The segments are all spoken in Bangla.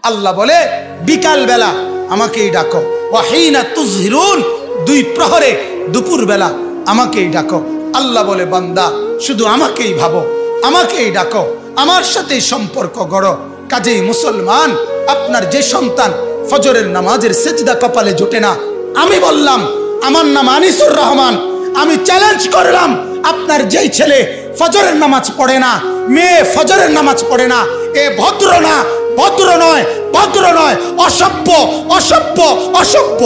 আল্লাহ বলে বিকাল বেলা আমাকেই ডাকো, ওয়াহিনা তুজহিরুন, দুই প্রহরে দুপুর বেলা আমাকেই ডাকো। আল্লাহ বলে বান্দা শুধু আমাকেই ভাবো, আমাকেই ডাকো, আমার সাথে সম্পর্ক গড়ো। কাজেই মুসলমান, আপনার যে সন্তান ফজরের নামাজের সেজদা কপালে জোটে না, আমি বললাম আমার নাম আনিসুর রহমান, আমি চ্যালেঞ্জ করলাম আপনার যেই ছেলে ফজরের নামাজ পড়ে না, মেয়ে ফজরের নামাজ পড়ে না, এ ভদ্র না, ভদ্র নয়, ভদ্র নয়, অসভ্য, অসভ্য, অসভ্য।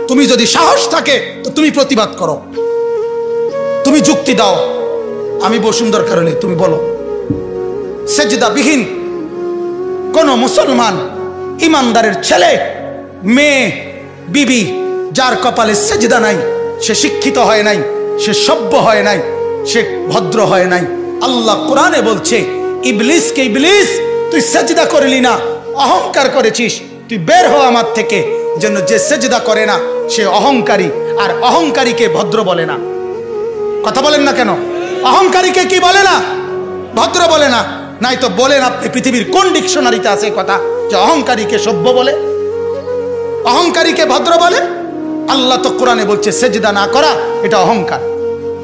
তুমি যদি সাহস থাকে তো তুমি প্রতিবাদ করো, তুমি যুক্তি দাও। আমি বসুন্ধর কারণে তুমি বলো সেজদাবিহীন কোন মুসলমান ইমানদারের ছেলে, মেয়ে, বিবি যার কপালে সেজদা নাই, সে শিক্ষিত হয় নাই, সে সভ্য হয় নাই, সে ভদ্র হয় নাই। আল্লাহ কোরআনে বলছে ইবলিসকে, ইবলিস তুই সেজদা করলি না, অহংকার করেছিস, তুই বের হ আমার থেকে। জন্য যে সেজদা করে না সে অহংকারী, আর অহংকারীকে ভদ্র বলে না। কথা বলেন না কেন? অহংকারীকে কি বলে না? ভদ্র বলে না। নাই তো বলেন আপনি পৃথিবীর কোন ডিকশনারিতে আছে কথা যে অহংকারীকে সভ্য বলে, অহংকারীকে ভদ্র বলে? আল্লাহ তো কোরআনে বলছে সেজদা না করা এটা অহংকার।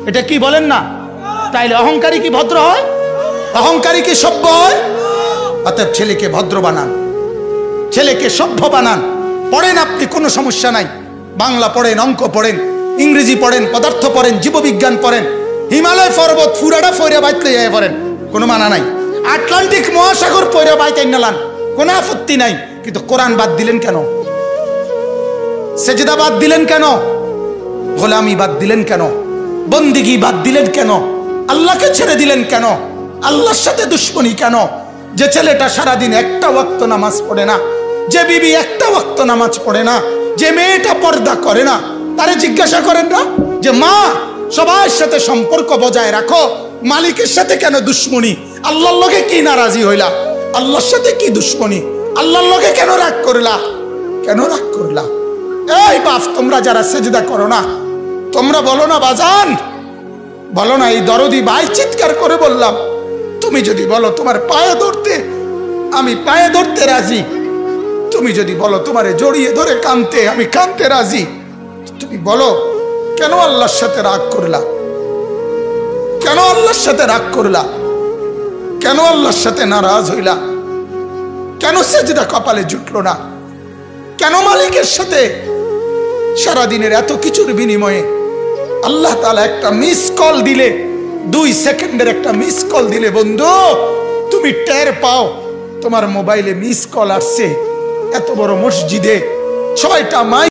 এটা কি বলেন না? তাইলে অহংকারী কি ভদ্র হয়? অহংকারী কি সভ্য হয়? অতএব ছেলেকে ভদ্র বানান, ছেলেকে সভ্য বানান। পড়েন আপনি, কোনো সমস্যা নাই, বাংলা পড়েন, অঙ্ক পড়েন, ইংরেজি পড়েন, পদার্থ পড়েন, জীববিজ্ঞান পড়েন, হিমালয় পর্বত ফুরাটা ফইরা বাইতে যাই পড়েন, কোনো মানা নাই। আটলান্টিক মহাসাগর পইরা বাইতে নালান, কোনো আপত্তি নাই। কিন্তু কোরআন বাদ দিলেন কেন? সেজদা বাদ দিলেন কেন? গোলামি বাদ দিলেন কেন? বন্দিগি বাদ দিলেন কেন? আল্লাহকে ছেড়ে দিলেন কেন? আল্লাহর সাথে দুশ্মনী কেন? যে ছেলেটা সারাদিন একটা ওয়াক্ত নামাজ পড়ে না, যে বিবি একটা ওয়াক্ত নামাজ পড়ে না, যে মেয়েটা পর্দা করে না, তারে জিজ্ঞাসা করেন না যে মা সবার সাথে সম্পর্ক বজায় রাখো, মালিকের সাথে কেন দুশ্মনী? আল্লাহর লগে কি নারাজি হইলা? আল্লাহর সাথে কি দুশ্মনী? আল্লাহর লগে কেন রাগ করলা? কেন রাগ করলা? এই বাপ, তোমরা যারা সেজদা করো না, তোমরা বলো না বাজান, বলো না এই দরদি ভাই চিৎকার করে বললাম, তুমি যদি বলো তোমার পায়ে ধরতে, আমি পায়ে ধরতে রাজি। তুমি যদি বলো তোমারে জড়িয়ে ধরে কাঁদতে, আমি কাঁদতে রাজি। তুমি বলো কেন আল্লাহর সাথে রাগ করলা? কেন আল্লাহর সাথে রাগ করলা? কেন আল্লাহর সাথে নারাজ হইলা? কেন সেজদা কপালে জুটলো না? কেন মালিকের সাথে সারাদিনের এত কিছুর বিনিময়ে আল্লাহ তাআলা একটা মিস কল দিলে, 2 সেকেন্ডের একটা মিস কল দিলে বন্ধু তুমি টের পাও তোমার মোবাইলে মিস কল আসছে। এত বড় মসজিদে 6টা মাইক